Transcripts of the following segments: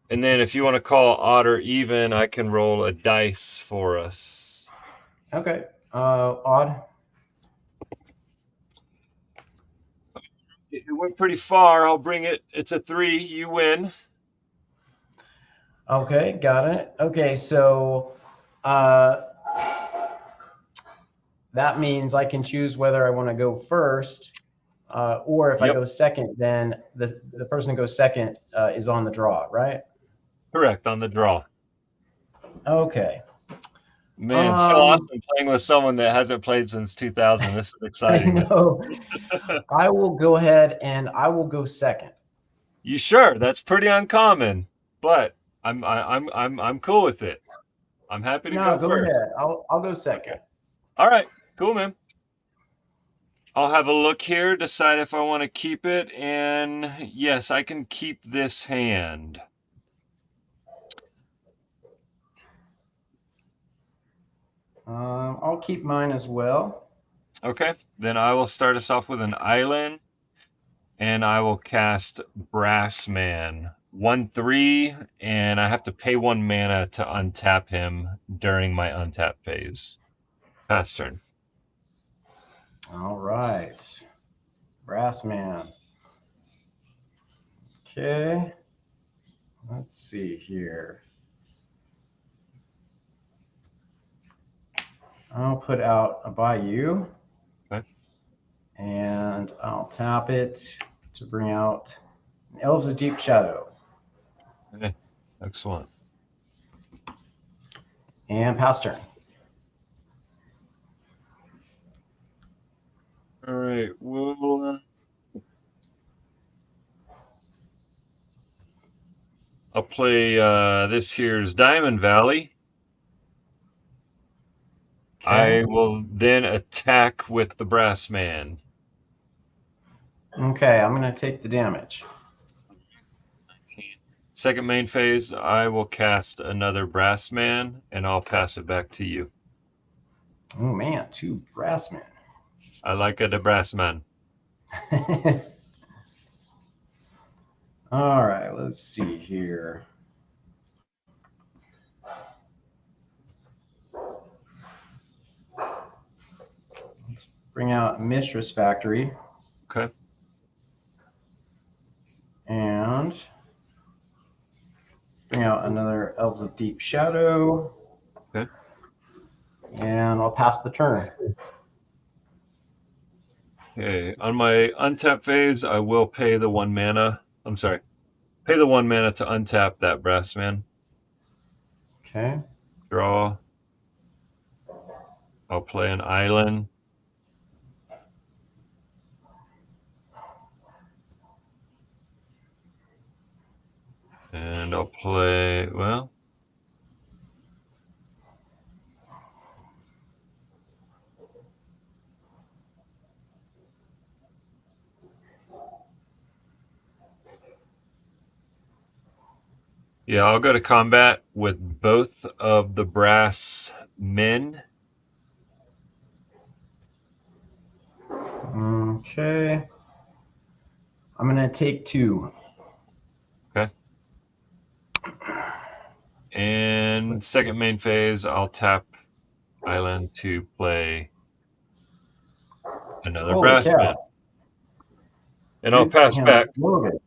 And then if you want to call odd or even, I can roll a dice for us. Okay. Odd. It went pretty far. I'll bring it. It's a 3. You win. Okay, got it. Okay, so uh, that means I can choose whether I want to go first, or if I Yep. go second, then the person who goes second is on the draw, right? Correct on the draw. Okay. Man, so Um, awesome playing with someone that hasn't played since 2000. This is I exciting, man. know. I will go ahead and I will go second. You sure? That's pretty uncommon, but I'm cool with it. I'm happy to No, go go first. ahead. I'll go second. Okay. All right. Cool, man. I'll have a look here, decide if I want to keep it, and yes, I can keep this hand. I'll keep mine as well. Okay. Then I will start us off with an island, and I will cast Brass Man. 1/3, and I have to pay 1 mana to untap him during my untap phase. Pass turn. All right. Brass man. Okay. Let's see here. I'll put out a Bayou Okay. and I'll tap it to bring out Elves of Deep Shadow Okay. Excellent. and pass turn. All right. Well, I'll play this here's Diamond Valley. Okay. I will then attack with the Brass Man. Okay, I'm going to take the damage. Second main phase, I will cast another Brass Man, and I'll pass it back to you. Oh man, two brass men. I like a Brass Man. All right, let's see here. Let's bring out Mistress Factory Okay. and bring out another Elves of Deep Shadow, Okay. and I'll pass the turn. Okay. On my untap phase, I will pay the 1 mana. I'm sorry. Pay the 1 mana to untap that Brass Man. Okay. Draw. I'll play an island. And I'll play, well, yeah, I'll go to combat with both of the Brass Men. Okay. I'm going to take two. Okay. And second main phase, I'll tap island to play another Holy Brass Man. cow. And I'll Dude pass can back. explode it.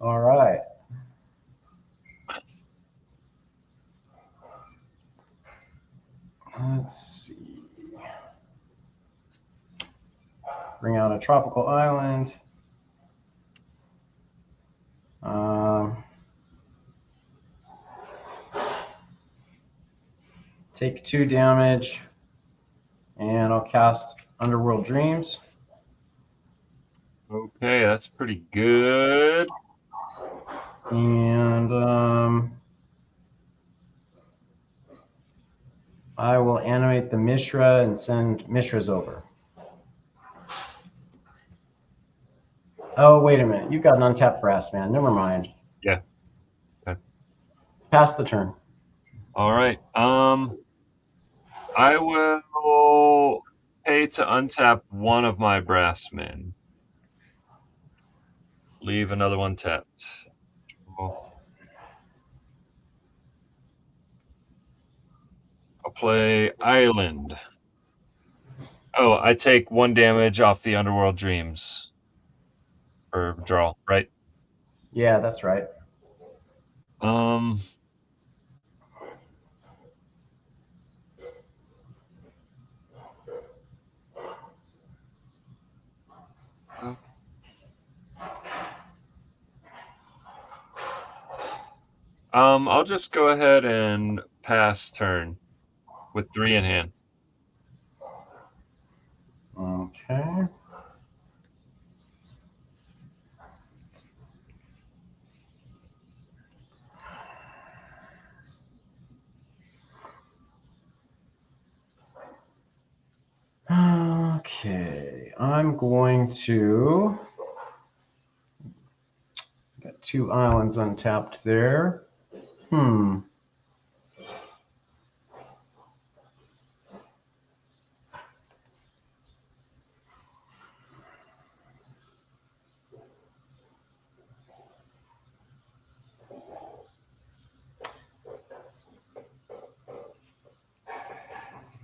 All right. Let's see. Bring out a tropical island. Um, take two damage, and I'll cast Underworld Dreams. Okay, that's pretty good. And I will animate the Mishra and send Mishras over. Oh, wait a minute. You've got an untapped brass man. Never mind. Yeah. Okay. Pass the turn. All right. I will pay to untap one of my Brass Men. Leave another one tapped. Cool. I'll play Island. Oh, I take 1 damage off the Underworld Dreams or draw, right? Yeah, that's right. Um, uh, I'll just go ahead and pass turn with 3 in hand. Okay. Okay, I'm going to got 2 islands untapped there.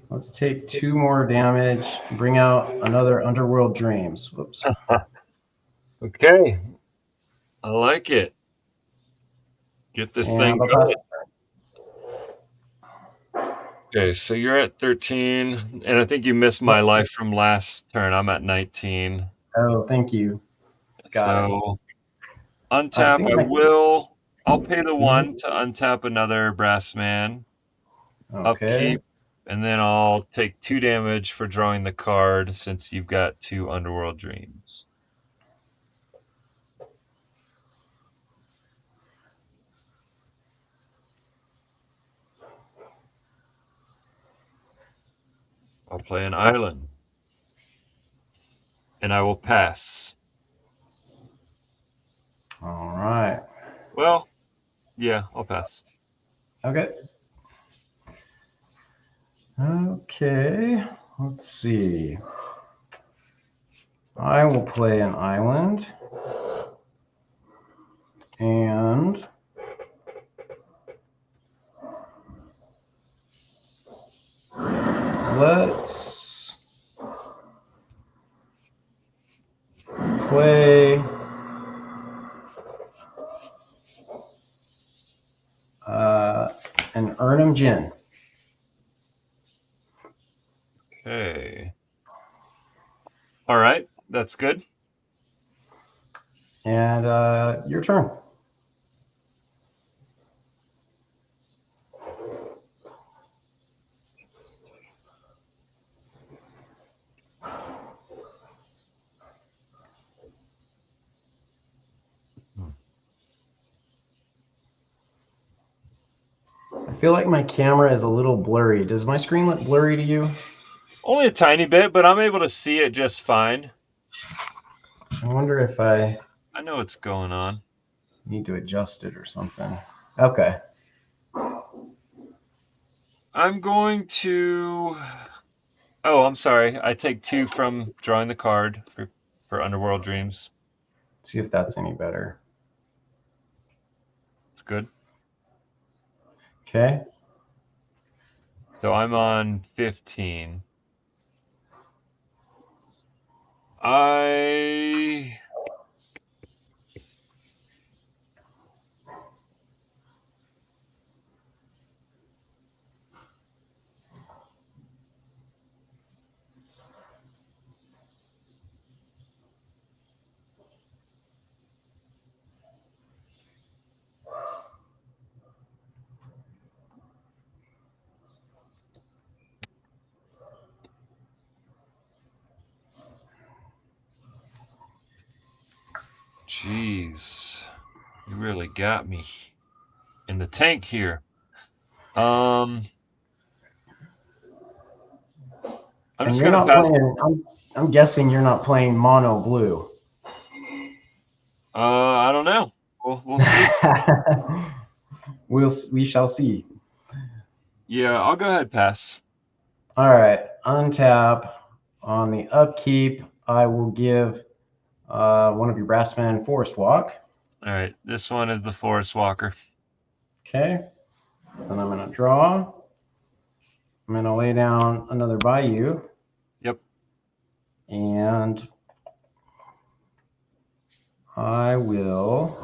Let's take 2 more damage. Bring out another Underworld Dreams. Whoops. Okay, I like it. Get this thing And I'll pass. going. Okay, so you're at 13, and I think you missed my Yep. life from last turn. I'm at 19. Oh, thank you. Got it. So I untap, think my. I'll pay the Mhm. 1 to untap another brass man, Okay. upkeep, and then I'll take 2 damage for drawing the card since you've got 2 Underworld Dreams. I'll play an island, and I will pass. All right. Well, yeah, I'll pass. Okay. Okay. Let's see. I will play an island. And let's play an Urnham Gin. Okay. All right, that's good. And your turn. I feel like my camera is a little blurry. Does my screen look blurry to you? Only a tiny bit, but I'm able to see it just fine. I wonder if I I know what's going on. need to adjust it or something. Okay. I'm going to. Oh, I'm sorry. I take 2 from drawing the card for Underworld Dreams. See if that's any better. It's good. Okay. So I'm on 15. I Jeez, you really got me in the tank here. Um, I'm And just you're gonna not pass. playing. I'm guessing you're not playing mono blue. I don't know. We'll see. We shall see. Yeah, I'll go ahead pass. All right. Untap on the upkeep. I will give one of your brassmen forest walk. All right, this one is the Forest Walker. Okay. Then I'm going to draw. I'm going to lay down another Bayou. Yep. And I will.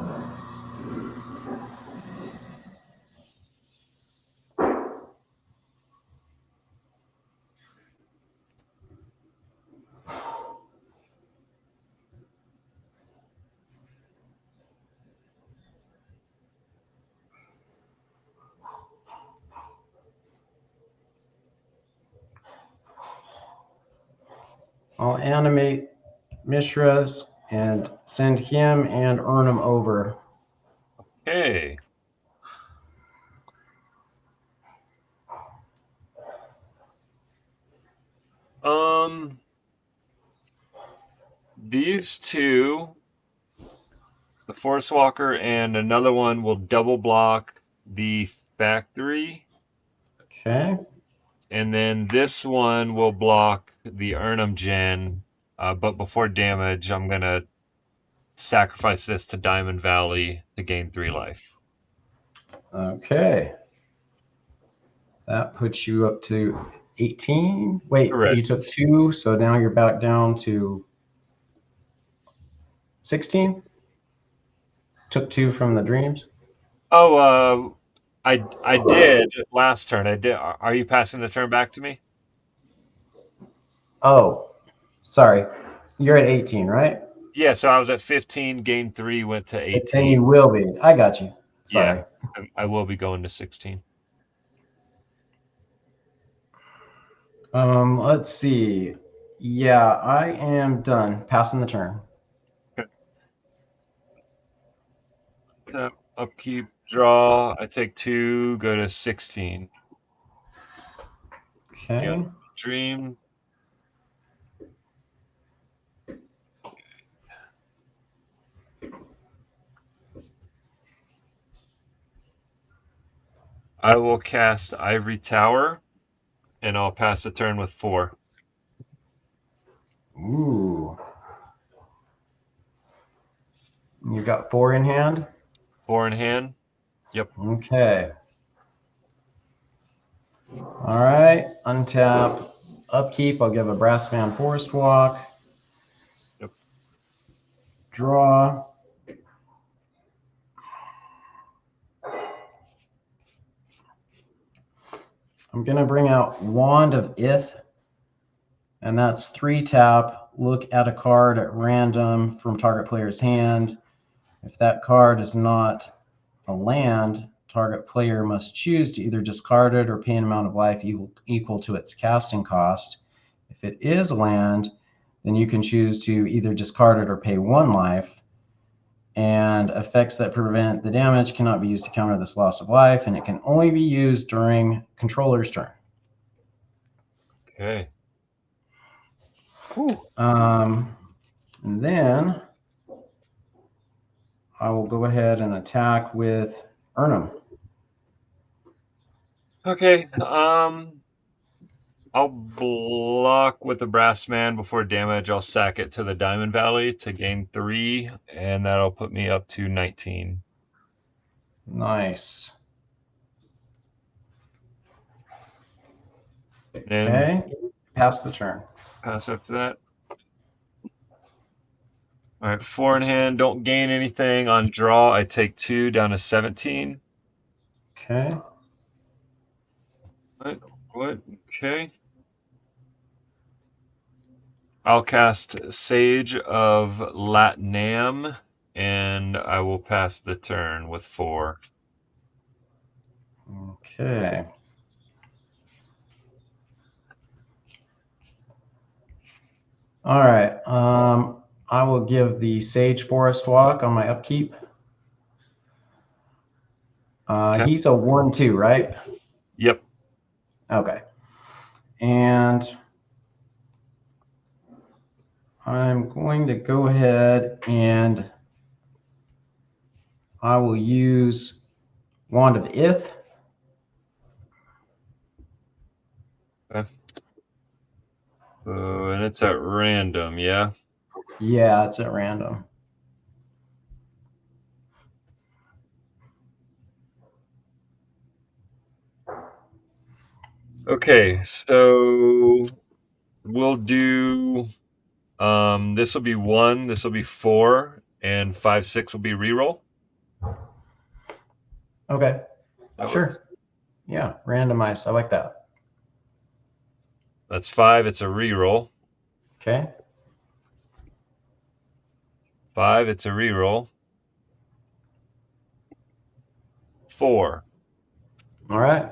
I'll animate Mishra's and send him and Urnum over. Hey. Um, these two, the Forest Walker and another one, will double block the factory, Okay. and then this one will block the Urnum Gen. But before damage, I'm gonna sacrifice this to Diamond Valley to gain 3 life. Okay. That puts you up to 18. Wait, you took Correct. 2, so now you're back down to 16? Took 2 from the dreams? Oh, I did last turn. I did. Are you passing the turn back to me? Oh, sorry. You're at 18, right? Yeah. So I was at 15, gained 3, went to But then 18. you will be. I got you. Yeah, Sorry. I will be going to 16. Let's see. Yeah, I am done. Passing the turn. Okay. Upkeep, draw. I take 2, go to 16. Yeah. Okay. Dream. I will cast Ivory Tower, and I'll pass the turn with 4. Ooh. You got 4 in hand? 4 in hand. Yep. Okay. All right. Untap. Upkeep. I'll give a Brassman Forest Walk. Yep. Draw. I'm going to bring out Wand of Ith, and that's 3 tap. Look at a card at random from target player's hand. If that card is not a land, target player must choose to either discard it or pay an amount of life equal to its casting cost. If it is land, then you can choose to either discard it or pay 1 life. And effects that prevent the damage cannot be used to counter this loss of life, and it can only be used during controller's turn. Okay. Whew. And then I will go ahead and attack with Urnum. Okay. I'll block with the Brass Man before damage. I'll sack it to the Diamond Valley to gain 3, and that'll put me up to 19. Nice. And Okay. Pass the turn. pass up to that. All right, 4 in hand. Don't gain anything. On draw, I take 2 down to 17. Okay. What? What? Okay. I'll cast Sage of Latnam, and I will pass the turn with 4. Okay. All right. I will give the Sage Forest Walk on my upkeep. Okay. He's a 1/2, right? Yep. Okay. And I'm going to go ahead and I will use Wand of Ith. Okay. And it's at random, yeah? Yeah, it's at random. Okay, so we'll do this will be 1, this will be 4, and 5, 6 will be reroll. Okay. That works. Sure. Yeah. Randomized. I like that. That's 5, it's a reroll. Okay. 5, it's a reroll. 4. All right.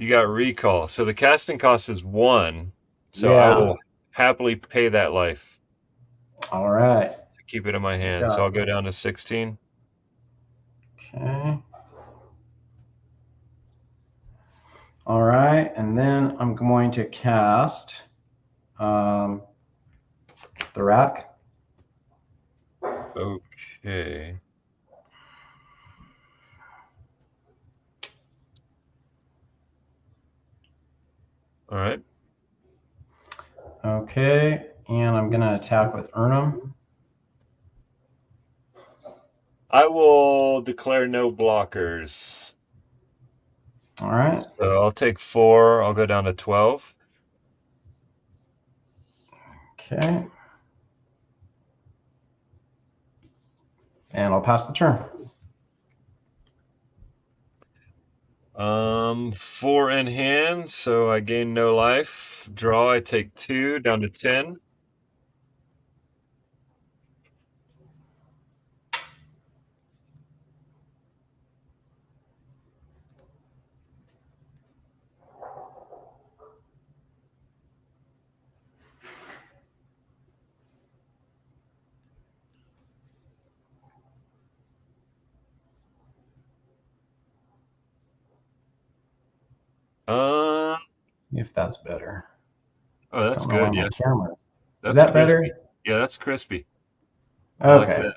You got recall. So the casting cost is 1. So I Yeah. will happily pay that life All right. to keep it in my You hand. So got I'll go down to 16. Okay. All right. And then I'm going to cast um, the rack. Okay. All right. Okay. And I'm going to attack with Urnum. I will declare no blockers. All right. So I'll take 4. I'll go down to 12. Okay. And I'll pass the turn. 4 in hand, so I gain no life. Draw, I take 2, down to 10. Uh, See if that's better. oh, Just that's don't know why good. my Yeah, camera. Is that's that crispy. better? Yeah, that's crispy. I like Okay. that.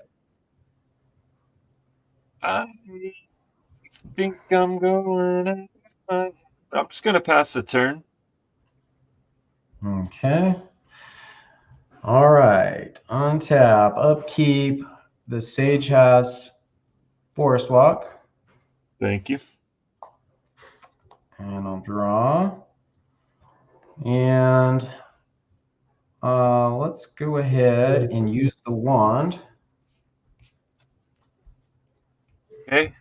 I think I'm going. I'm just gonna pass the turn. Okay. All right. Untap, upkeep. The sage has forest walk. Thank you. And I'll draw. And let's go ahead and use the wand. Okay.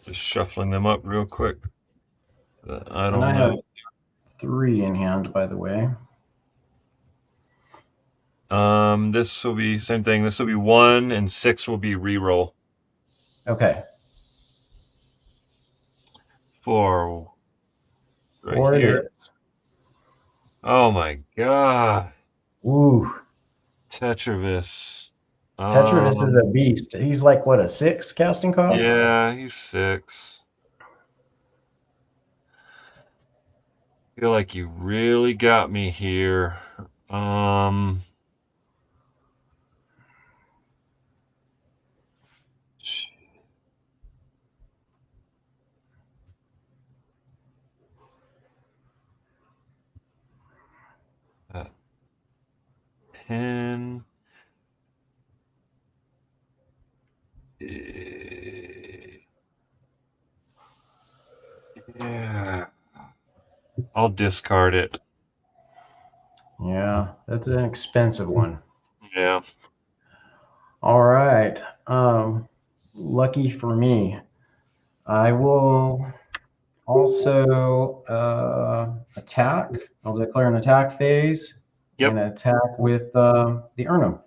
Just shuffling them up real quick. I And I don't have know. 3 in hand, by the way. This will be same thing. This will be 1, and 6 will be reroll. Okay. 4 right 4 it here. is. Oh my god. Ooh. Tetravis. Tetravis is a Um, beast. He's like, what, a 6 casting cost? yeah, he's 6. Feel like you really got me here. Um, 10. Yeah, I'll discard it. Yeah, that's an expensive one. Yeah. All right. Lucky for me, I will also attack. I'll declare an attack phase Yep. and attack with the Urnum.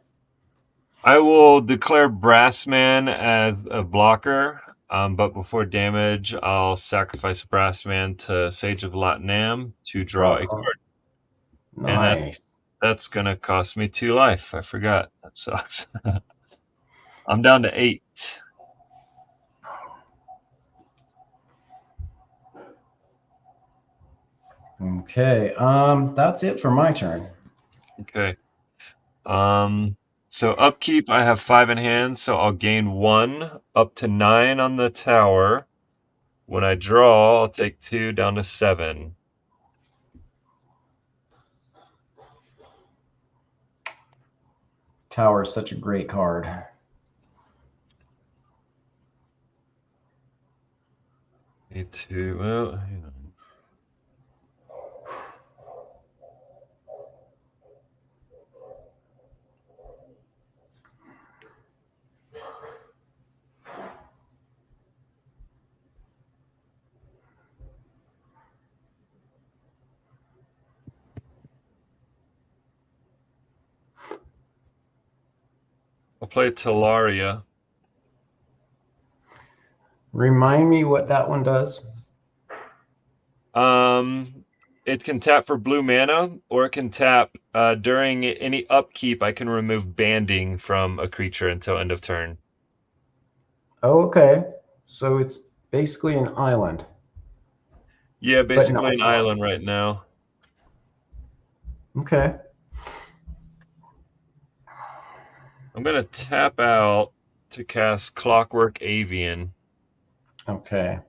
I will declare Brassman as a blocker, but before damage, I'll sacrifice Brassman to Sage of Latinam to draw a Oh, card. And nice. that's gonna cost me 2 life. I forgot. That sucks. I'm down to 8. Okay. That's it for my turn. Okay. Um, so upkeep, I have 5 in hand, so I'll gain 1 up to 9 on the tower. When I draw, I'll take 2 down to 7. Tower is such a great card. Need to, well, hang on. I'll play Talaria. Remind me what that one does. Um, it can tap for blue mana, or it can tap during any upkeep. I can remove banding from a creature until end of turn. Oh, okay. So it's basically an island, Yeah, but not basically an more. island right now. Okay. I'm gonna tap out to cast Clockwork Avian. Okay.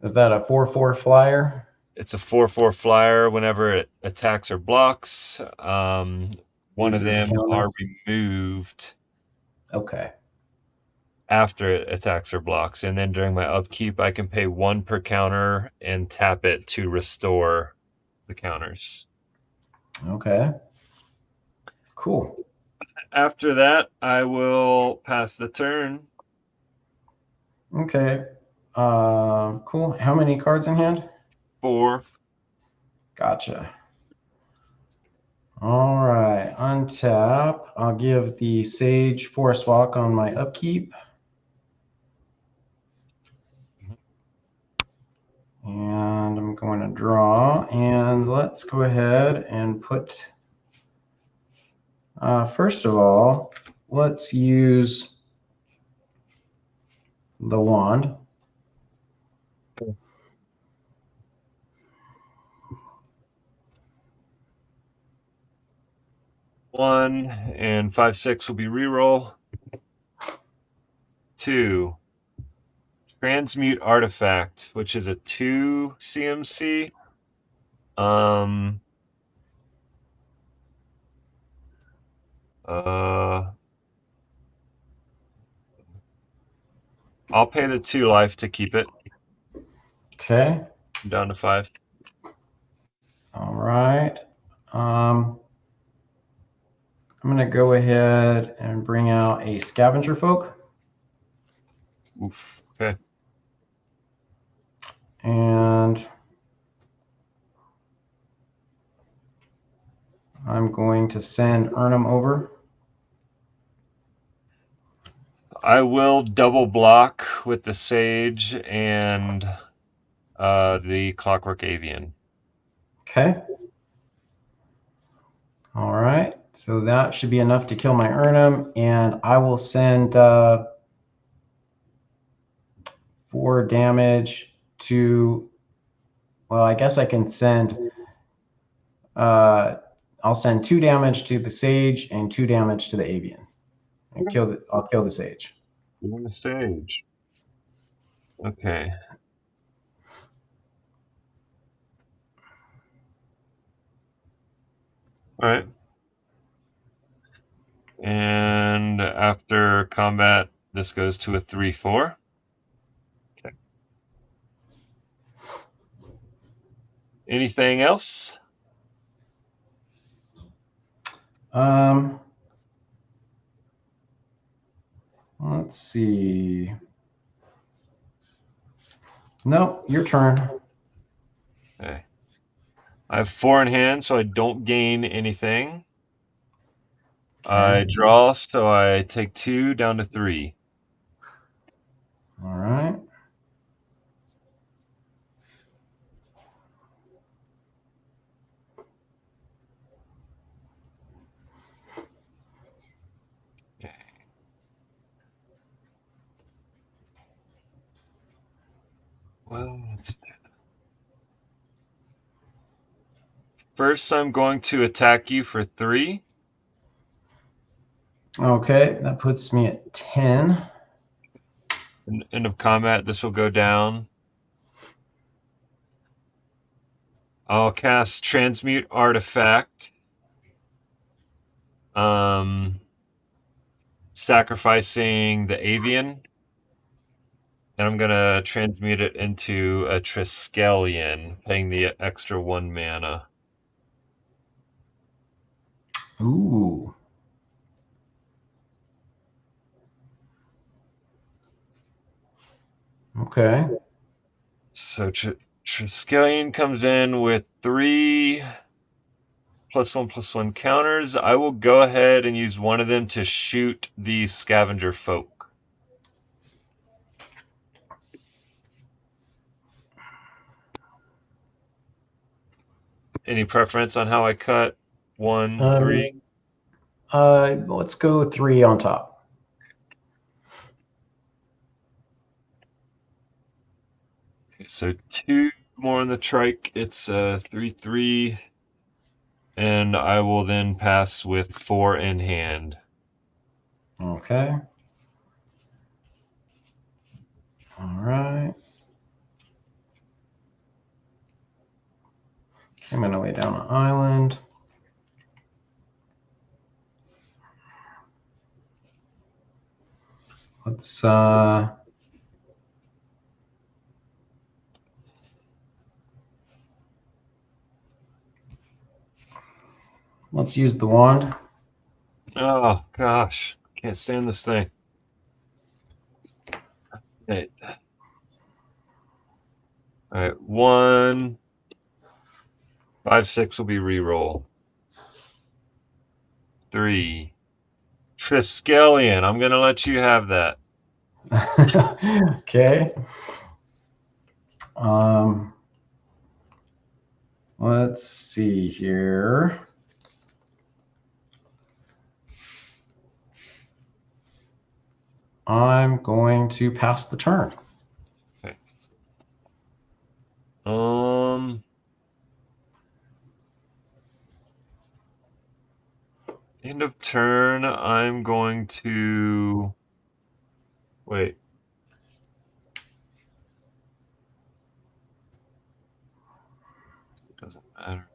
Is that a 4/4 flyer? It's a 4/4 flyer. Whenever it attacks or blocks, one of Loses them are counter. removed Okay. after it attacks or blocks. And then during my upkeep, I can pay one per counter and tap it to restore the counters. Okay. Cool. After that, I will pass the turn. Okay. Cool. How many cards in hand? 4. Gotcha. All right. Untap. I'll give the Sage Forest Walk on my upkeep. And I'm going to draw. And let's go ahead and put, first of all, let's use the wand. One and 5/6 will be reroll. 2. Transmute Artifact, which is a 2 CMC. Um, uh, I'll pay the 2 life to keep it. Okay. I'm down to 5. All right. I'm going to go ahead and bring out a Scavenger Folk. Oof. Okay. And I'm going to send Urnum over. I will double block with the Sage and the Clockwork Avian. Okay. All right. So that should be enough to kill my Urnum. And I will send 4 damage to. Well, I guess I can send. I'll send 2 damage to the Sage and 2 damage to the Avian. And I'll kill the Sage. You're on the Sage. Okay. All right. And after combat, this goes to a 3/4. Okay. Anything else? Um, let's see. No, your turn. Okay. I have 4 in hand, so I don't gain anything. I Okay. draw, so I take 2 down to 3. All right. Okay. Well, first, I'm going to attack you for 3. Okay, that puts me at 10. End of combat, this will go down. I'll cast Transmute Artifact. Sacrificing the Avian. And I'm gonna transmute it into a Triskelion, paying the extra 1 mana. Ooh. Okay. So Triskelion comes in with 3+1/+1 counters. I will go ahead and use one of them to shoot the Scavenger Folk. Any preference on how I cut? 1, 3? Um, let's go 3 on top. Okay, so 2 more on the trike. It's 3/3. And I will then pass with 4 in hand. Okay. All right. I'm going to lay down an island. Let's use the wand. Oh gosh, can't stand this thing. Okay. All right, 1, 5, 6 will be reroll. 3, Triskelion. I'm gonna let you have that. Okay. Um, let's see here. I'm going to pass the turn. Okay. Um. End of turn. I'm going to wait. Doesn't matter.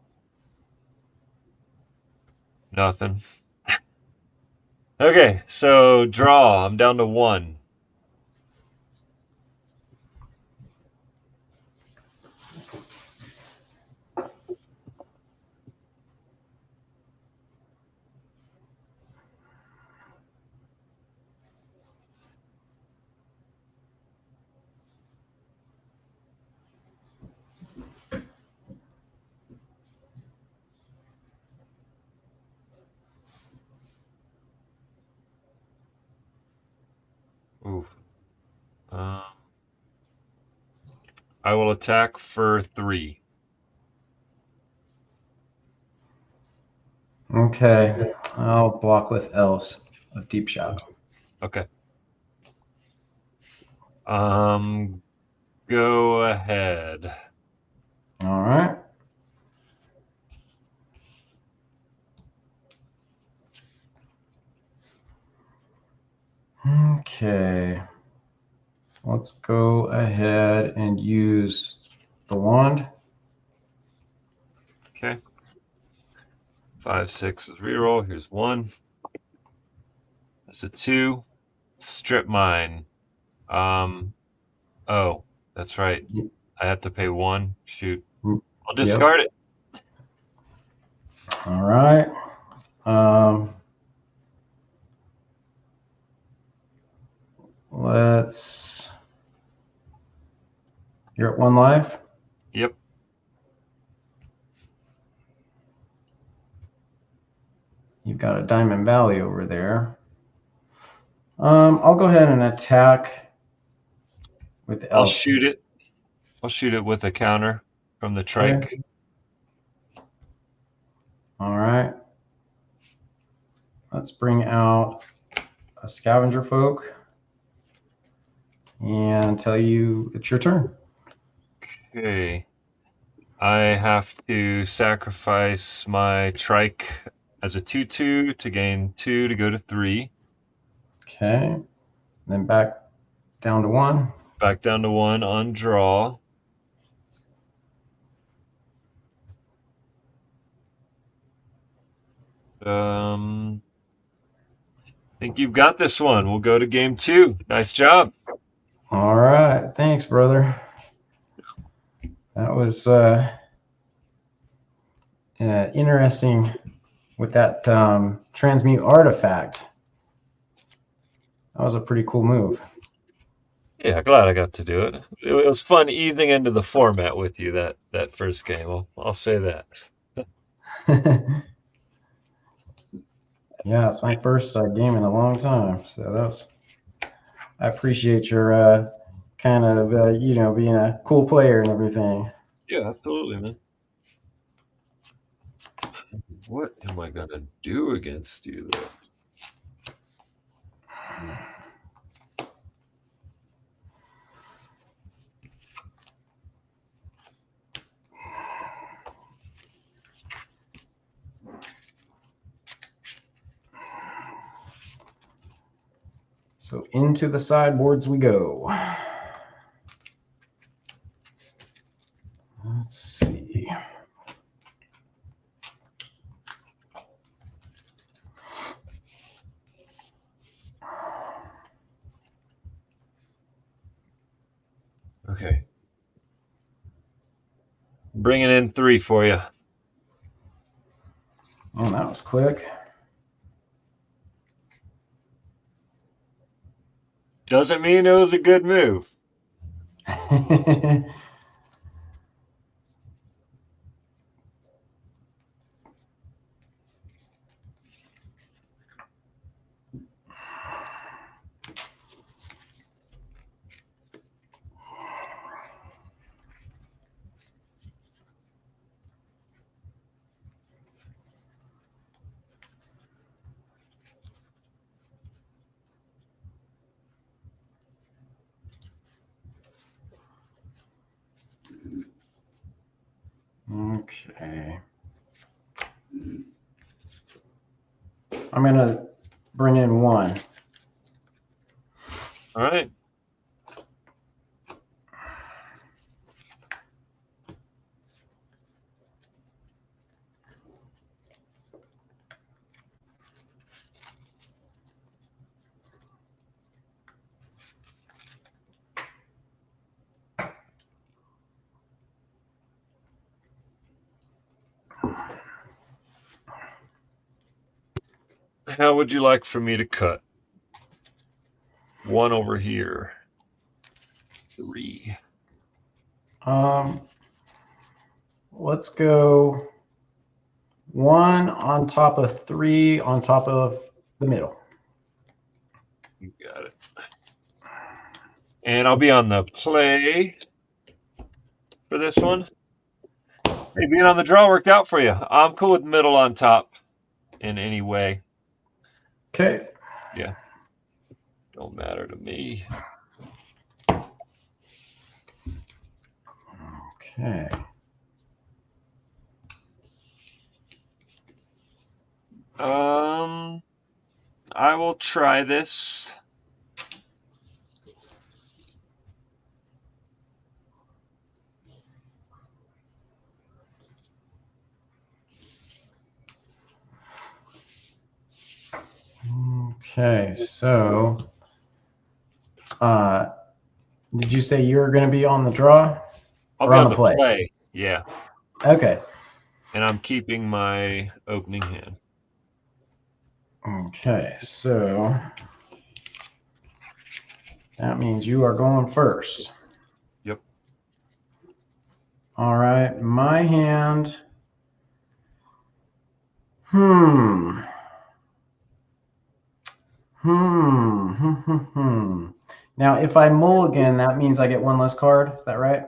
Nothing. Okay, so draw. I'm down to 1. Oof. Um. I will attack for 3. Okay. I'll block with Elves of Deep Shadow. Okay. Go ahead. All right. Okay. Let's go ahead and use the wand. Okay. 5, 6 is reroll. Here's 1. That's a 2. Strip mine. Um. Oh, that's right. I have to pay 1. Shoot. I'll Yep. discard it. All right. Um, let's. You're at 1 life. Yep. You've got a Diamond Valley over there. I'll go ahead and attack with the I'll elves. shoot it. I'll shoot it with a counter from the Okay. trike. All right. Let's bring out a Scavenger Folk and tell you it's your turn. Okay. I have to sacrifice my trike as a 2/2 to gain 2 to go to 3. Okay. Then back down to 1. Back down to 1 on draw. Think you've got this one. We'll go to game 2. Nice job. All right. Thanks, brother. That was interesting with that transmute artifact. That was a pretty cool move. Yeah, glad I got to do it. It was fun easing into the format with you that first game. I'll say that. Yeah, it's my first game in a long time, so that's. I appreciate your kind of being a cool player and everything. Yeah, absolutely, man. What am I gonna do against you though? So into the sideboards we go. Let's see. Okay. Bringing in 3 for you. Man, that was quick. Doesn't mean it was a good move. Okay. I'm going to bring in 1. All right. How would you like for me to cut? 1 over here. 3. Um, let's go 1 on top of 3 on top of the middle. You got it. And I'll be on the play for this one. Hey, being on the draw worked out for you. I'm cool with middle on top in any way. Okay. Yeah. Don't matter to me. Okay. I will try this. Okay. So, did you say you were going to be on the draw I'll or be on on the the play? play. Yeah. Okay. And I'm keeping my opening hand. Okay. So that means you are going first. Yep. All right. My hand. Hmm. Hmm. Hmm. Hmm. Hmm. Now, if I mulligan, that means I get 1 less card. Is that right?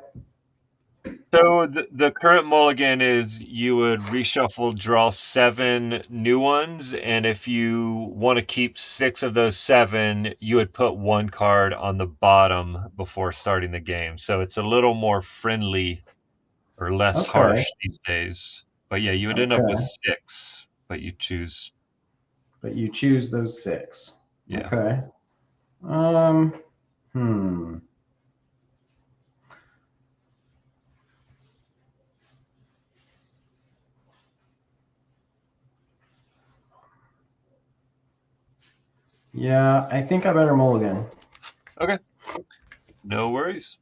So the current mulligan is you would reshuffle, draw 7 new ones, and if you want to keep 6 of those 7, you would put 1 card on the bottom before starting the game. So it's a little more friendly or less Okay. harsh these days. But yeah, you would end up with Okay. 6, but you choose. But you choose those 6. Yeah. Okay. Um. Hmm. Yeah, I think I better mulligan. Okay. No worries.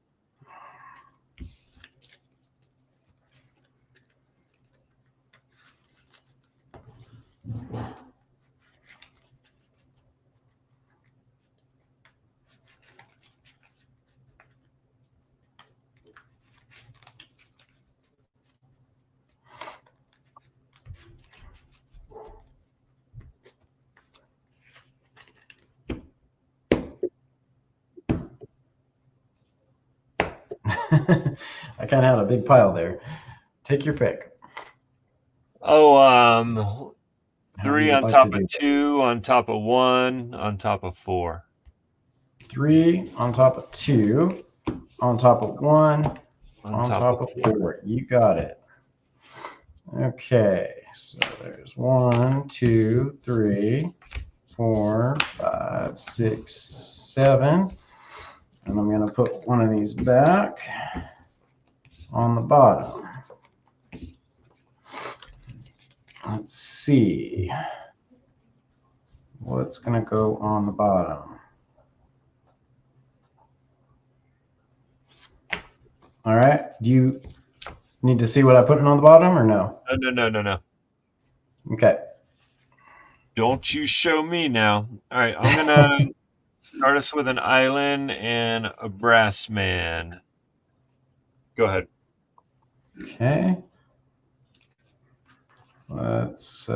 I kind of had a big pile there. Take your pick. Oh, How do 3 you on like to top of do this? 2, on top of 1, on top of 4. 3 on top of 2, on top of 1, On on top top of of 4. 4. You got it. Okay, so there's 1, 2, 3, 4, 5, 6, 7. And I'm going to put one of these back on the bottom. Let's see what's going to go on the bottom. All right. Do you need to see what I put on the bottom or no? No. Okay. Don't you show me now. All right, I'm going to start us with an island and a brass man. Go ahead. Okay. Let's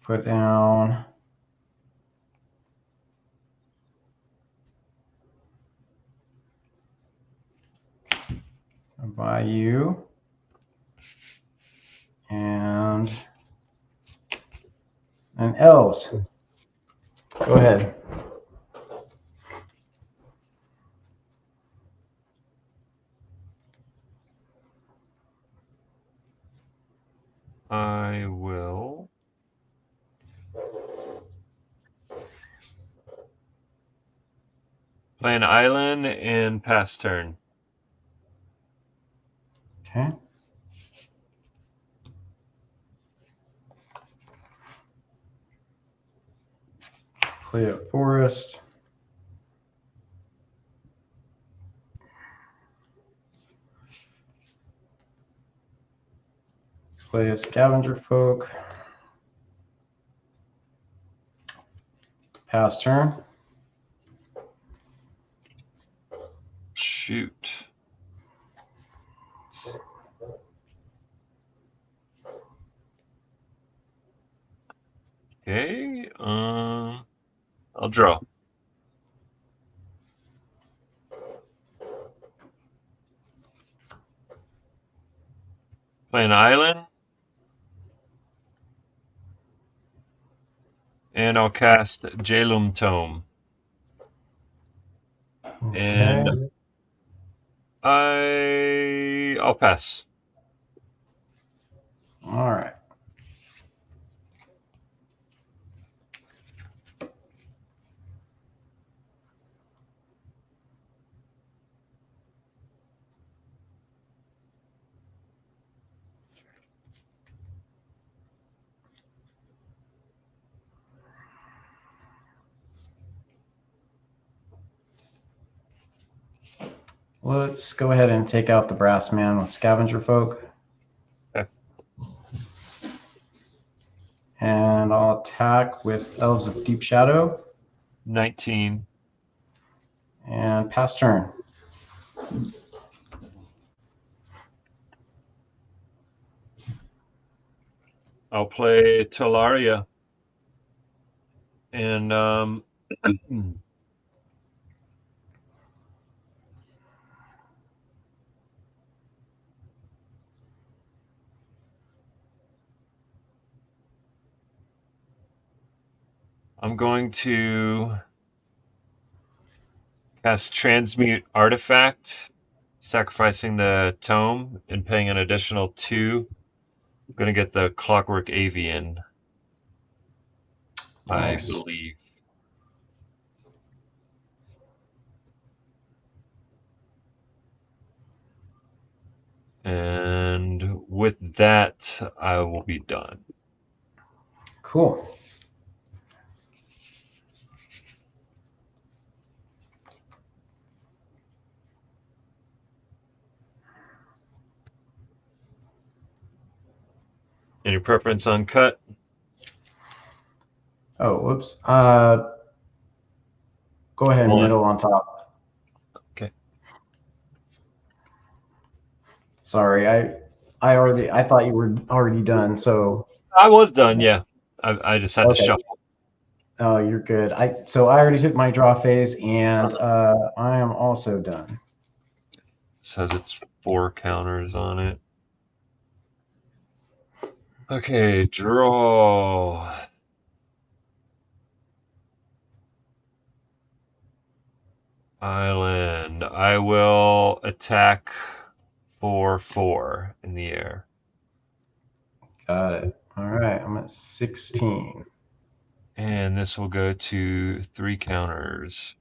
put down a bayou and an elves. Go ahead. I will play an island and pass turn. Okay. Play a forest. Play a scavenger folk. Pass turn. Shoot. Okay. I'll draw. Play an island, and I'll cast Jalum Tome. Okay. And I'll pass. All right. Let's go ahead and take out the brass man with scavenger folk. Okay. And I'll attack with elves of deep shadow 19. and pass turn. I'll play Talaria. And I'm going to cast Transmute Artifact, sacrificing the tome and paying an additional 2. I'm going to get the Clockwork Avian, I Nice. believe. And with that, I will be done. Cool. Any preference on cut? Oh, whoops. Go ahead, One. middle on top. Okay. Sorry, I thought you were already done. So, I was done, yeah. I just had to okay. shuffle. Oh, you're good. I already took my draw phase, and I am also done. It says it's 4 counters on it. Okay, draw. Island. I will attack for 4 in the air. Got it. All right, I'm at 16. And this will go to 3 counters.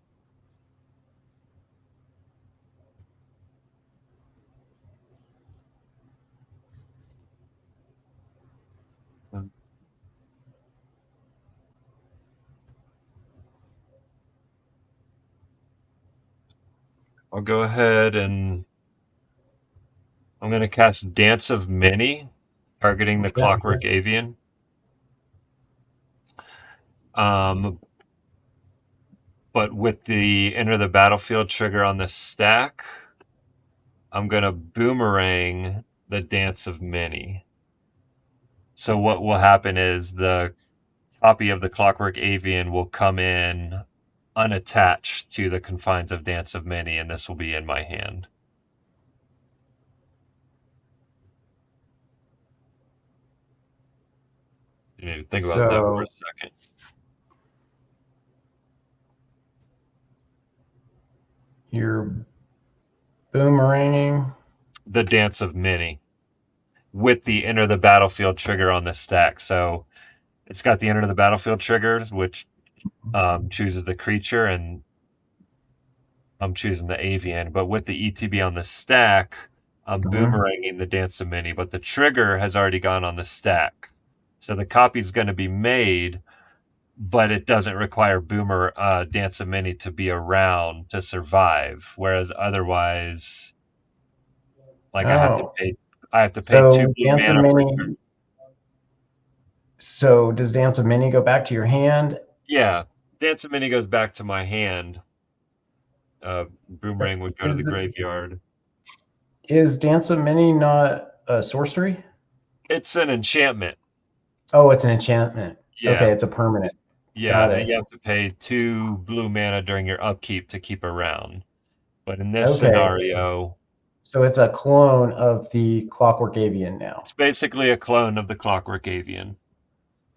I'll go ahead and I'm going to cast Dance of Many, targeting the Okay. Clockwork Avian. Um, but with the Enter the Battlefield trigger on the stack, I'm going to boomerang the Dance of Many. So what will happen is the copy of the Clockwork Avian will come in unattached to the confines of Dance of Many, and this will be in my hand. You need to think about that for a So second. you're boomeranging. The Dance of Many with the Enter the Battlefield trigger on the stack. So it's got the Enter the Battlefield triggers, which chooses the creature, and I'm choosing the Avian. But with the ETB on the stack, I'm Mhm. boomeranging the Dance of Many, but the trigger has already gone on the stack. So the copy's going to be made, but it doesn't require Boomer Dance of Many to be around to survive. Whereas otherwise, like Oh, I have to pay two so blue Dance of mana per turn. Many. So does Dance of Many go back to your hand? Yeah, Dance of Many goes back to my hand. Boomerang would go to Is the the graveyard. is Dance of Many not a sorcery? It's an enchantment. Oh, it's an enchantment. Okay, Yeah, it's a permanent. yeah, Got that it. you have to pay 2 blue mana during your upkeep to keep around. But in this Okay, scenario, so it's a clone of the Clockwork Avian now, it's basically a clone of the Clockwork Avian.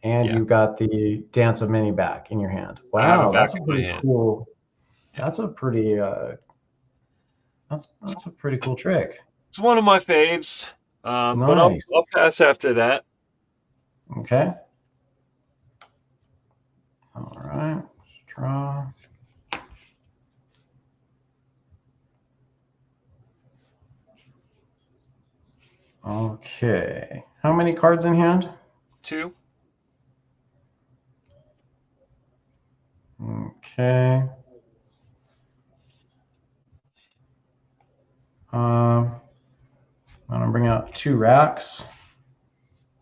and Yeah, you got the Dance of Many back in your hand. I have it Wow, back that's a in my pretty hand. cool. Yeah, That's a pretty that's a pretty cool trick. it's one of my faves. But Nice. I'll pass after that. Okay. All right. Let's draw. Okay. How many cards in hand? 2. Okay. I'm gonna bring out 2 racks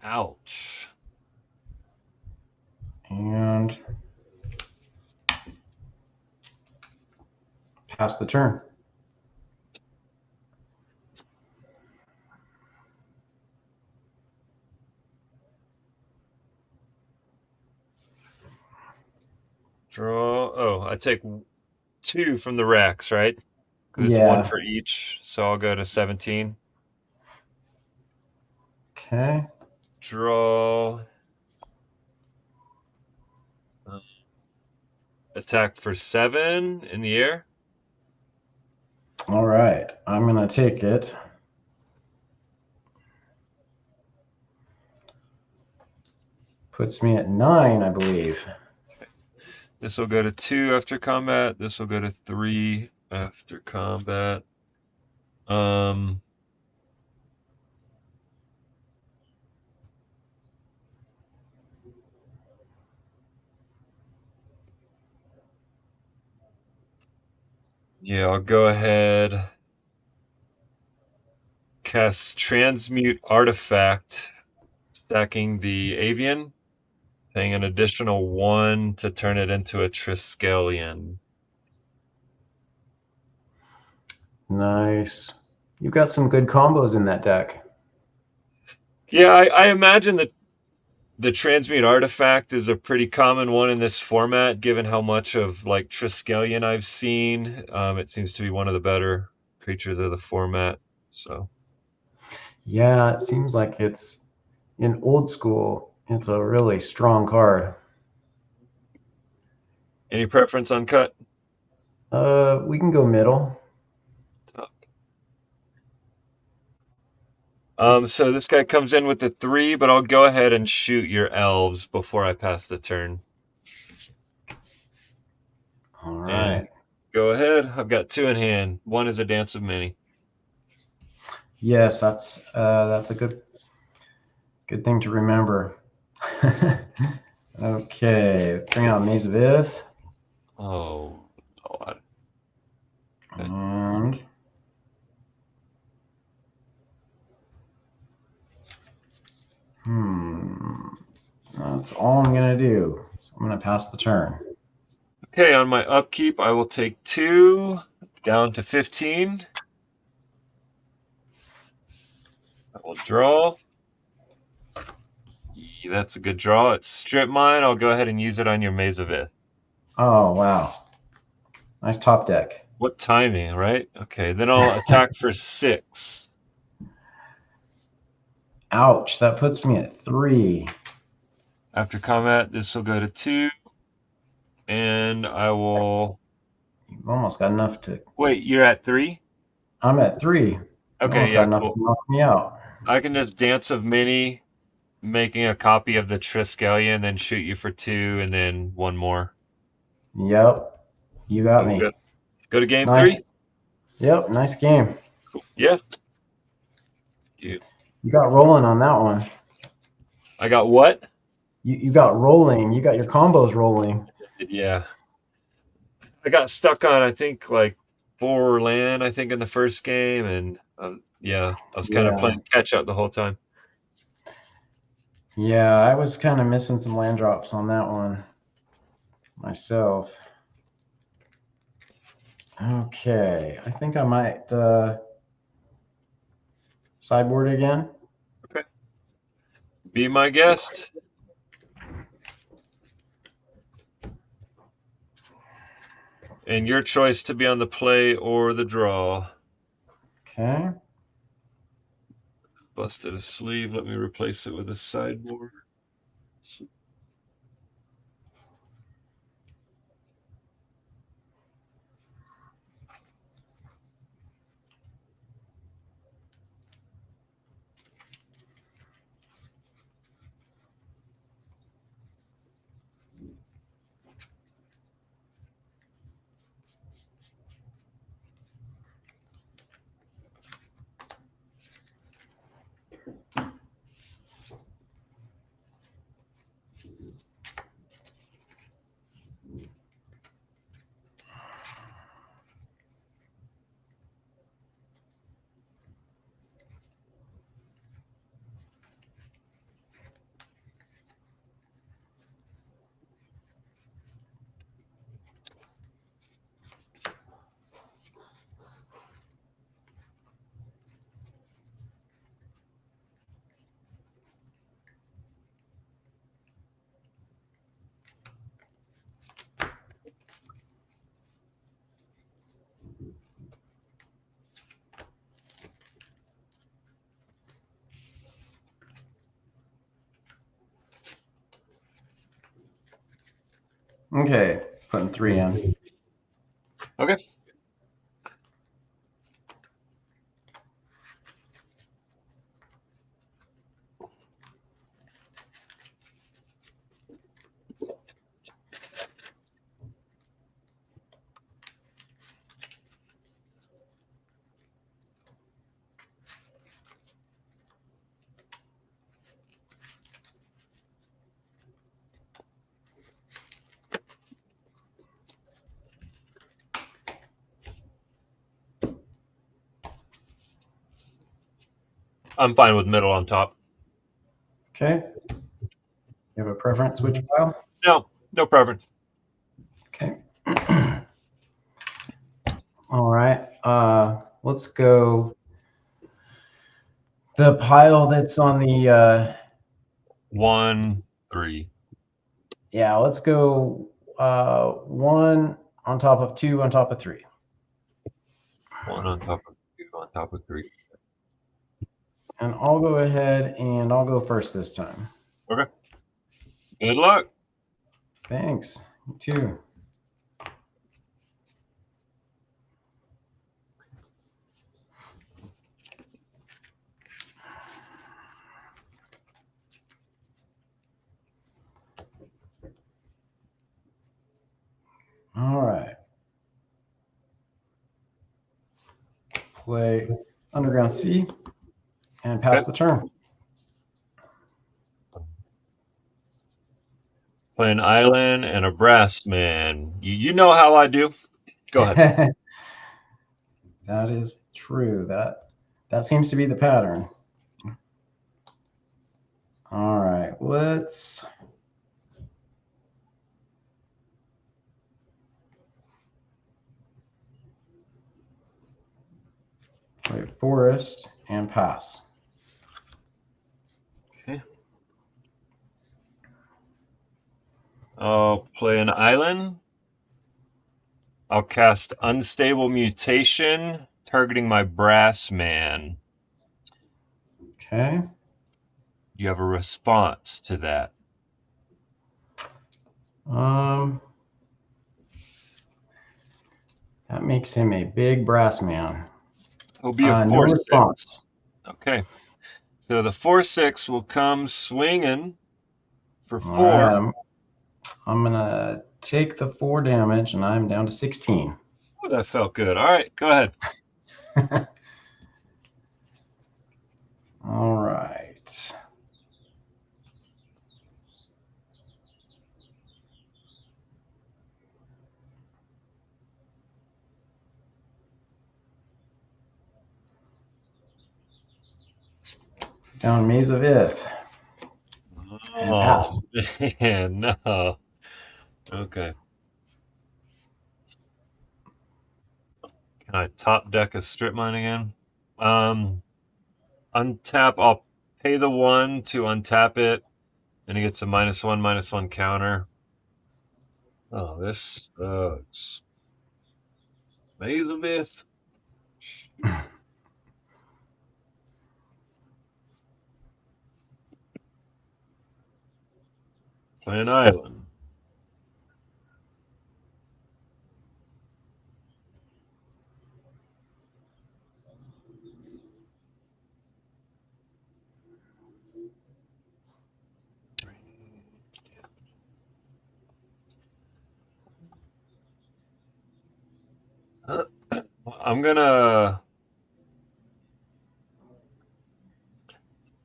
Ouch. and pass the turn. Draw. Oh, I take 2 from the racks, right? Because it's one Yeah. for each. So I'll go to 17. Okay. Draw. uh, Attack for 7 in the air. All right. I'm gonna take it. Puts me at 9, I believe. This will go to 2 after combat. This will go to 3 after combat. Um, yeah, I'll go ahead. Cast Transmute Artifact Stacking the avian, paying an additional 1 to turn it into a Triskelion. Nice. You've got some good combos in that deck. Yeah, I imagine that the transmute artifact is a pretty common one in this format, given how much of like Triskelion I've seen. It seems to be one of the better creatures of the format. So, Yeah, it seems like it's in old school. It's a really strong card. any preference on cut? We can go middle. So this guy comes in with the 3, but I'll go ahead and shoot your elves before I pass the turn. All And right. go ahead. I've got 2 in hand. 1 is a dance of many. Yes, that's a good thing to remember. Okay, let's bring out Maze of Ith. Oh, God. Okay. And that's all I'm gonna do. So I'm gonna pass the turn. Okay, on my upkeep, I will take 2 down to 15. I will draw. That's a good draw. It's strip mine. I'll go ahead and use it on your Maze of Ith. Oh wow, nice top deck. What timing, right? Okay, then I'll attack for 6. Ouch, that puts me at 3. After combat, this will go to 2, and I will. You've almost got enough to. Wait, you're at 3? I'm at 3. You Okay, almost got yeah, enough to cool. knock me out. I can just Dance of Many, making a copy of the Triskelion, then shoot you for 2, and then 1 more. Yep, you got Oh, me. good. Go to game 3? Nice. Yep, nice game. Cool. Yeah. You. You got rolling on that one. I got what? You got rolling. You got your combos rolling. Yeah. I got stuck on, I think, like 4 land, I think, in the first game. And yeah, I was kind of Yeah. playing catch up the whole time. Yeah, I was kind of missing some land drops on that one myself. Okay, I think I might sideboard again. Okay. Be my guest. And your choice to be on the play or the draw. Okay. Busted a sleeve. Let me replace it with a sideboard. Okay, putting 3 in. Okay. I'm fine with middle on top. Okay. You have a preference which pile? No, no preference. Okay. All right. Let's go. The pile that's on the 1, 3. yeah, let's go 1 on top of 2 on top of 3. 1 on top of 2 on top of 3. And I'll go ahead and I'll go first this time. Okay. Good luck. Thanks. You too. All right. Play Underground Sea and pass Okay. the turn. Play an island and a brass man. You know how I do. Go ahead. That is true. That seems to be the pattern. All right. Let's play Forest and pass. Okay. I'll play an island. I'll cast Unstable Mutation, targeting my brass man. Okay. You have a response to that. Um, that makes him a big brass man. It'll be a No 4/6. response. Okay. So the 4/6 will come swinging for All right. 4. I'm gonna take the 4 damage, and I'm down to 16. Oh, that felt good. All right, go ahead. All right. Down Maze of Ith and pass. Oh, man, no. Okay. Can I top deck a strip mine again? Untap. I'll pay the 1 to untap it, and he gets a -1/-1 counter. Oh, this sucks. Maze of Ith. Play an island. I'm gonna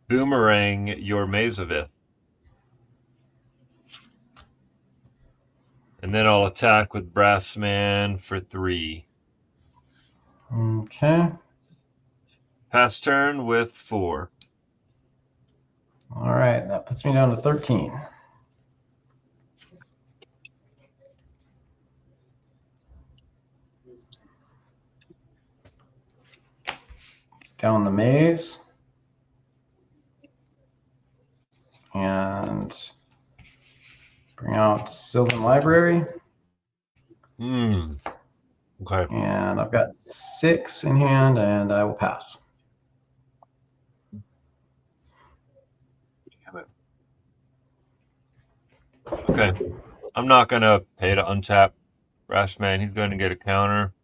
boomerang your Maze of Ith, and then I'll attack with Brassman for 3. Okay. Pass turn with 4. All right. That puts me down to 13. Down the maze. And bring out Sylvan Library. Okay. And I've got 6 in hand, and I will pass. Damn it. Okay. I'm not gonna pay to untap Brassman. He's gonna get a counter.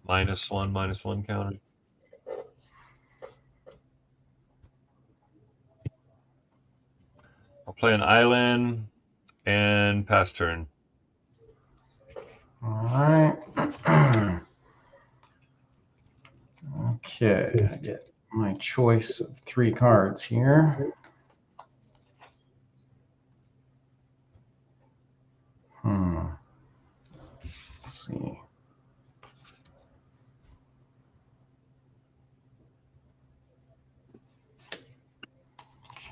-1/-1 counter. I'll play an island and pass turn. All right. Okay, I get my choice of 3 cards here. Let's see.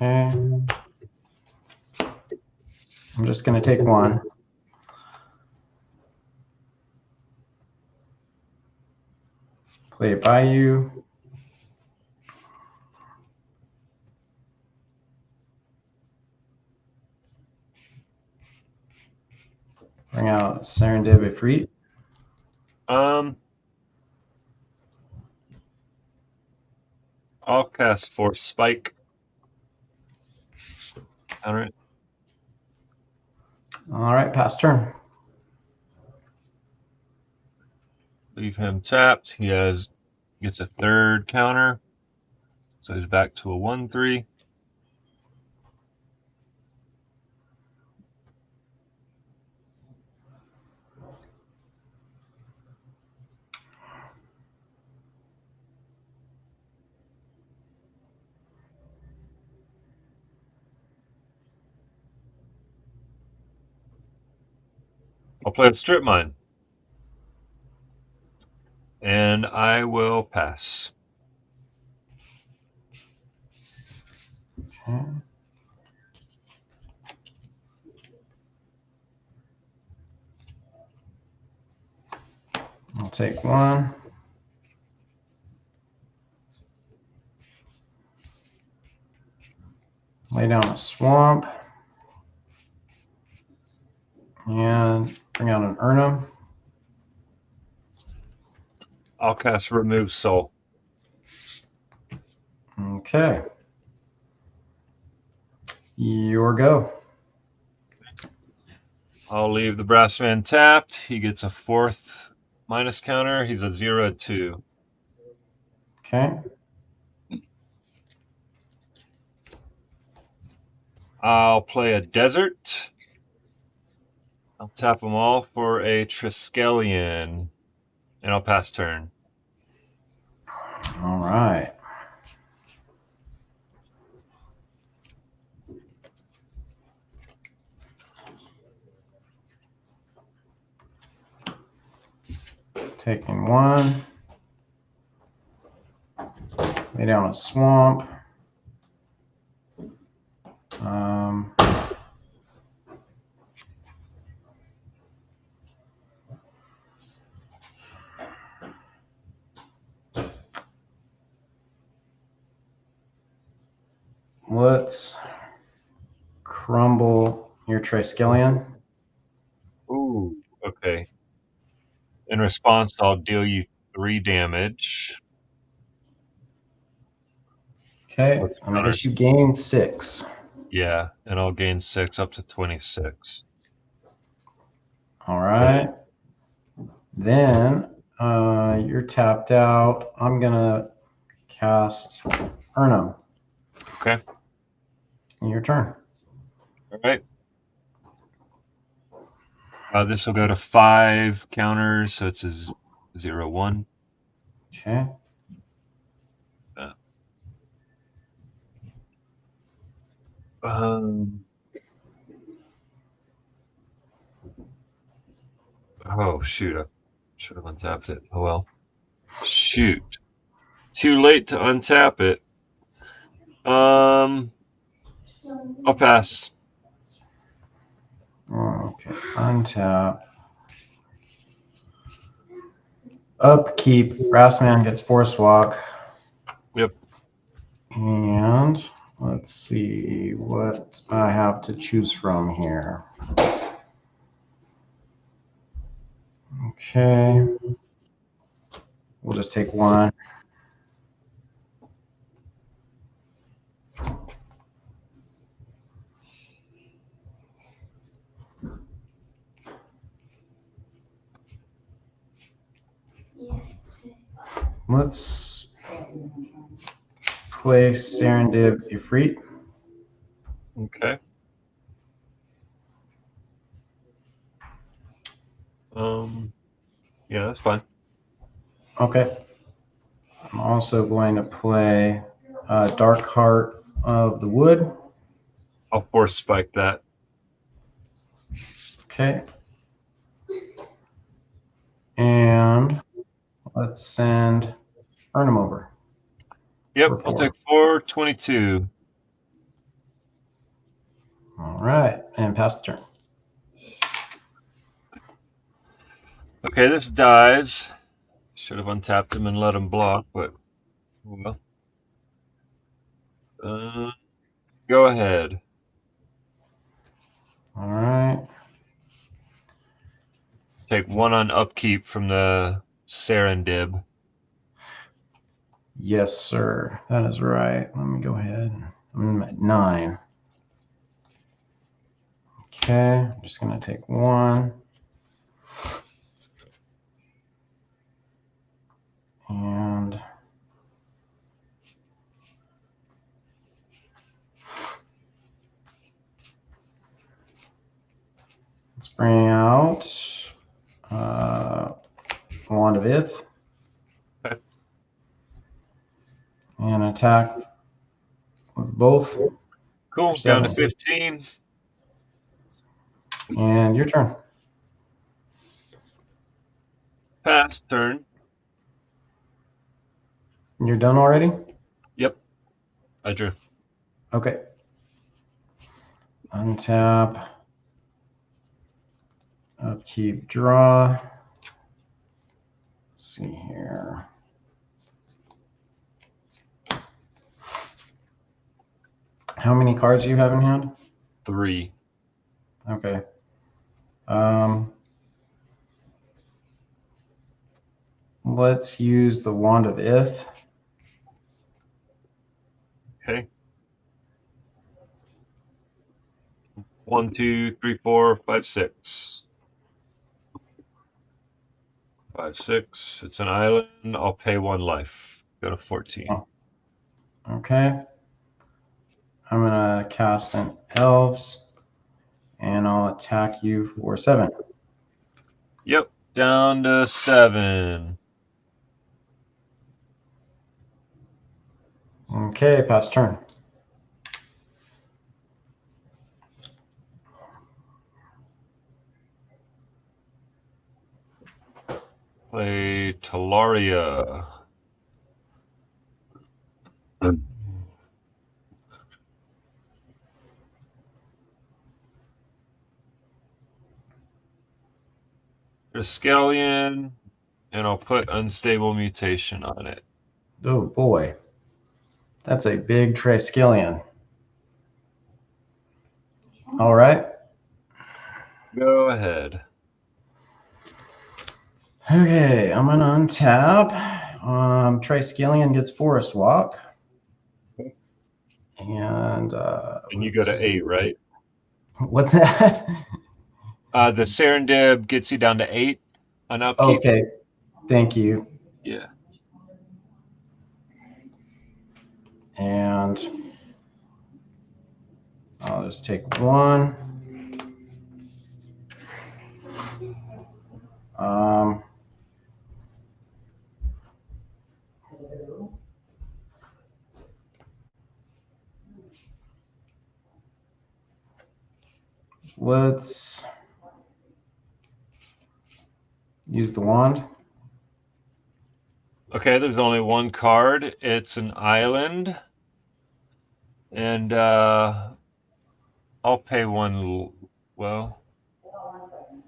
Okay. I'm just going to take one. Play it by you. Bring out Serendipity. I'll cast Force Spike. Counter it. All right, pass turn. Leave him tapped. Gets a third counter. So he's back to a 1/3. I'll play a Strip Mine. And I will pass. Okay. I'll take one. Lay down a swamp. And bring out an Urnum. I'll cast Remove Soul. Okay. Your go. I'll leave the Brassman tapped. He gets a fourth minus counter. He's a 0/2. Okay. I'll play a Desert. I'll tap them all for a Triskelion. And I'll pass turn. All right. Taking one. Lay down a swamp. Um, let's crumble your Triskelion. Ooh, okay. In response, I'll deal you 3 damage. Okay. What's And I guess counters? you gain 6. Yeah, and I'll gain 6 up to 26. All Go ahead. right. Then you're tapped out. I'm going to cast Urnum. Okay. Your turn. All right. This will go to 5 counters, so it's a 0/1. Okay. Uh, um. Oh shoot! I should have untapped it. Oh well. Shoot. Too late to untap it. Um. I'll pass. Okay. Untap. Upkeep. Brassman gets Force Walk. Yep. And let's see what I have to choose from here. Okay. We'll just take one. Let's play Serendib Ifrit. Okay. Yeah, that's fine. Okay. I'm also going to play Dark Heart of the Wood. I'll force spike that. Okay. And let's send Urnum over Yep. for I'll 4. take 4/22. All right, and pass the turn. Okay, this dies. Should have untapped him and let him block, but well. Go ahead. All right. Take one on upkeep from the Serendib. Yes, sir. That is right. Let me go ahead. I'm at 9. Okay, I'm just going to take 1. And let's bring out Wand of Ith Okay. and attack with both for Cool. Down to 7. 15. And your turn. Pass turn. You're done already? Yep. I drew. Okay. Untap. Upkeep, draw. Let's see here. How many cards do you have in hand? 3. Okay. Um, let's use the Wand of Ith. Okay. 1, 2, 3, 4, 5, 6. 5, 6. It's an island. I'll pay 1 life. Go to 14. Oh, okay. I'm going to cast an Elves, and I'll attack you for 7. Yep. Down to 7. Okay, pass turn. Play Talaria. Triskelion, and I'll put Unstable Mutation on it. Oh boy, that's a big Triskelion. All right. Go ahead. Okay, I'm gonna untap. Triskelion gets Forest Walk, and And you go let's to see. 8, right? What's that? The Serendib gets you down to 8 on upkeep. Okay, thank you. Yeah. And I'll just take 1. Um, let's use the wand. Okay, there's only one card. It's an island. And I'll pay 1. Well,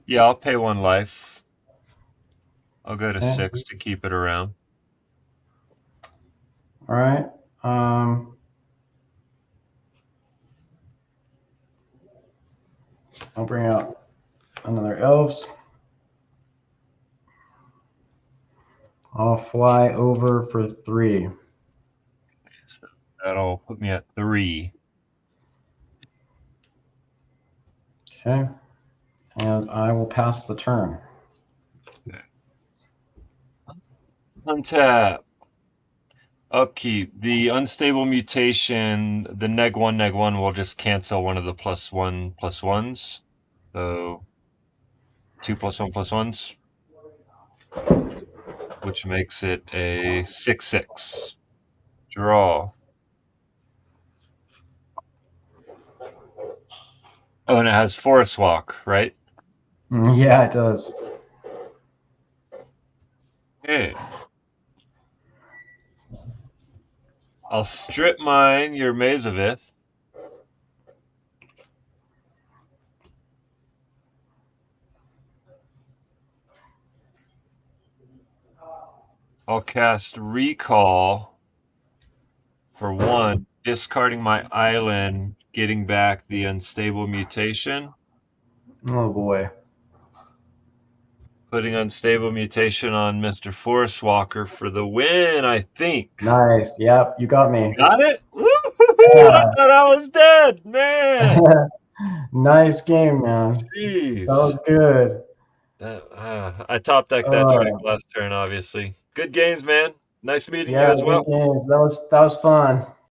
yeah, I'll pay 1 life. I'll go to Okay, 6 to keep it around. all right. Um, I'll bring out another elves. I'll fly over for 3. So that'll put me at 3. Okay, and I will pass the turn. Okay. Untap. Upkeep. The unstable mutation, the neg 1 will just cancel one of the +1/+1s. So 2 +1/+1s, which makes it a 6/6. Draw. Oh, and it has Forest Walk, right? Yeah, it does. Okay. I'll strip mine your Mazavith. I'll cast Recall for 1, discarding my island, getting back the Unstable Mutation, Oh boy. putting Unstable Mutation on Mr. Forest Walker for the win, I think. Nice. Yep, you got me. Got it? Woo-hoo-hoo! I thought I was dead, man. Yeah. Nice game, man. That Jeez. was good. I top decked that trick Uh, last turn, obviously. Good games, man. Nice meeting you yeah, as good well. games. That was fun.